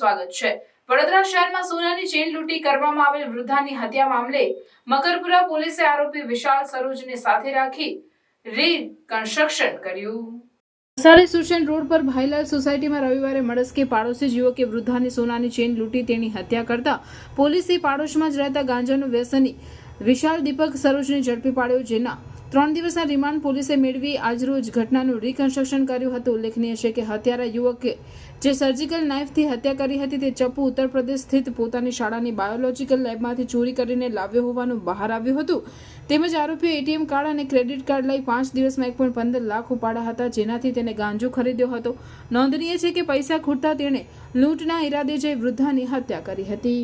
સ્વાગત છે। વડોદરા શહેરમાં સોનાની ચેન લૂંટી કરવામાં આવેલ વૃદ્ધાની હત્યા મામલે મકરપુરા પોલીસે આરોપી વિશાલ સરોજને સાથે રાખી રીકન્સ્ટ્રક્શન કર્યું। વલસાડ સુરસેન રોડ પર ભાઈલાલ સોસાયટીમાં રવિવારે મળસ્કે પાડોશી યુવકે વૃદ્ધાની સોનાની ચેન લૂંટી તેની હત્યા કરતા પોલીસે પાડોશમાં જ રહેતા ગાંજાનું વ્યસની વિશાલ દીપક સરોજને ઝડપી પાડ્યો, જેના 3 દિવસના રિમાન્ડ પોલીસે મેળવી આજરોજ ઘટનાનું રીકન્સ્ટ્રક્શન કર્યું હતું। ઉલ્લેખનીય છે કે હત્યારા યુવકે જે સર્જિકલ નાઇફથી હત્યા કરી હતી તે ચપ્પુ ઉત્તર પ્રદેશ સ્થિત પોતાની શાળાની બાયોલોજીકલ લેબમાંથી ચોરી કરીને લાવ્યો હોવાનું બહાર આવ્યું હતું। તેમજ આરોપીએ એટીએમ કાર્ડ અને ક્રેડિટ કાર્ડ લઈ 5 દિવસમાં 1.15 લાખ ઉપાડ્યા હતા, જેનાથી તેને ગાંજો ખરીદ્યો હતો। નોંધનીય છે કે પૈસા ખૂટતા તેણે લૂંટના ઈરાદે જઈ વૃદ્ધાની હત્યા કરી હતી।